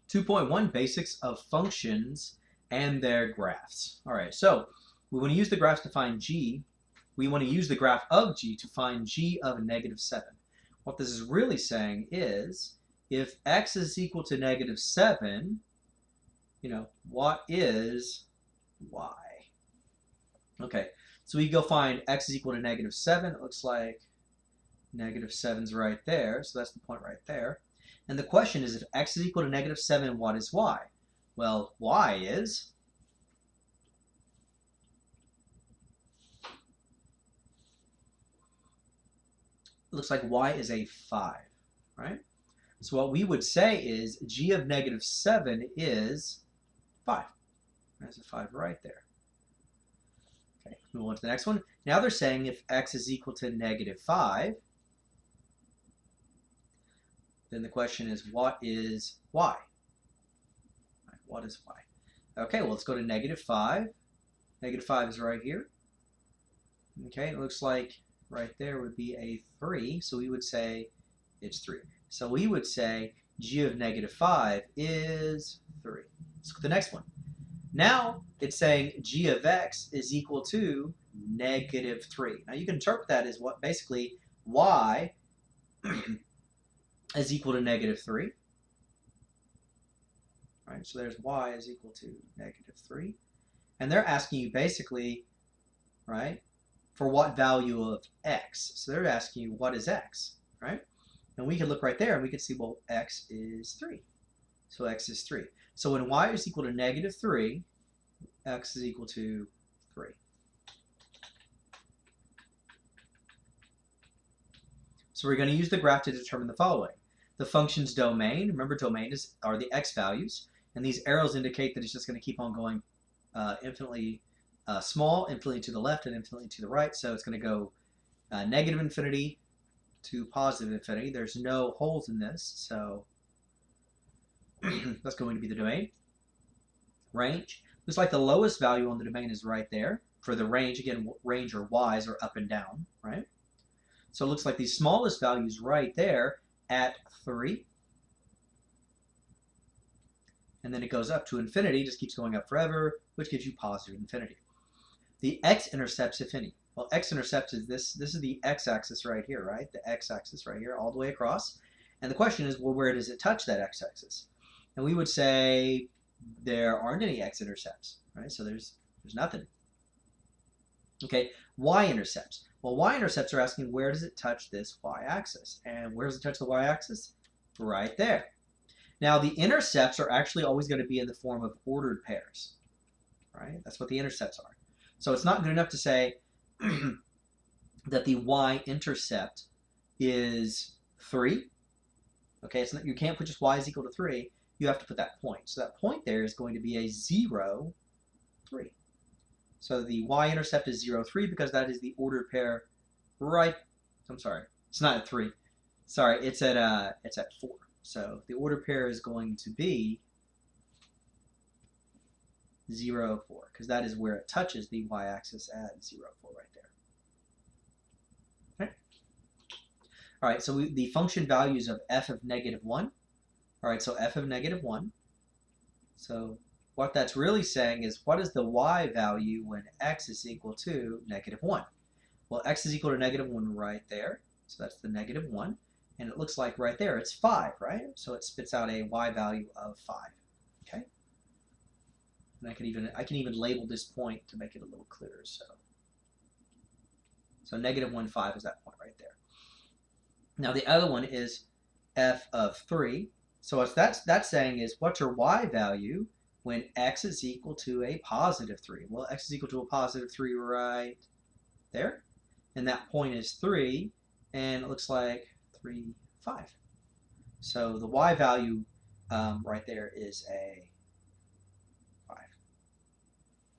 2.1 Basics of Functions and their Graphs. All right, so we want to use the graphs to find g. We want to use the graph of g to find g of -7. What this is really saying is, if x is equal to -7, what is y? Okay, so we go find x is equal to -7. It looks like -7's right there, so that's the point right there. And the question is, if x is equal to -7, what is y? Well, y is looks like y is a 5, right? So what we would say is g of -7 is 5. There's a 5 right there. Okay, move on to the next one. Now they're saying if x is equal to -5, then the question is, what is y? What is y? Okay, well, let's go to -5. -5 is right here. Okay, it looks like right there would be a 3, so we would say it's 3. So we would say g of -5 is 3. Let's look at the next one. Now it's saying g of x is equal to -3. Now you can interpret that as what basically y is equal to -3. Right, so there's y is equal to -3. And they're asking you basically, right, for what value of x. So they're asking you, what is x, right? And we can look right there and we can see, well, x is 3. So x is 3. So when y is equal to -3, x is equal to 3. So we're going to use the graph to determine the following. The function's domain, remember domain are the x values, and these arrows indicate that it's just going to keep on going infinitely small, infinitely to the left, and infinitely to the right. So it's going to go -infinity to +infinity. There's no holes in this, so that's going to be the domain. Range. Looks like the lowest value on the domain is right there. For the range, again, range or y's are up and down, right? So it looks like the smallest value is right there at 3. And then it goes up to infinity, just keeps going up forever, which gives you +infinity. The x-intercepts, if any. Well, x-intercepts is this is the x-axis right here, right? The x-axis right here, all the way across. And the question is, well, where does it touch that x-axis? And we would say there aren't any x-intercepts, right? So there's nothing. Okay, y-intercepts. Well, y-intercepts are asking, where does it touch this y-axis? And where does it touch the y-axis? Right there. Now, the intercepts are actually always going to be in the form of ordered pairs, right? That's what the intercepts are. So it's not good enough to say that the y-intercept is 3. Okay, it's not, you can't put just y is equal to 3. You have to put that point. So that point there is going to be a 0, 3. So the y-intercept is 0, 3 because that is the ordered pair right. I'm sorry, it's not at 3. Sorry, it's at 4. So the ordered pair is going to be 0, 4 because that is where it touches the y-axis at 0, 4 right there. Okay. All right, so the function values of f of -1. All right, so f of -1. So what that's really saying is, what is the y value when x is equal to -1? Well, x is equal to -1 right there. So that's the -1. And it looks like right there it's 5, right? So it spits out a y value of 5. Okay. And I can even label this point to make it a little clearer. So -1, 5 is that point right there. Now the other one is f of 3. So what that's saying is, what's your y value when x is equal to a +3? Well, x is equal to a +3 right there. And that point is 3. And it looks like 3, 5. So the y value right there is a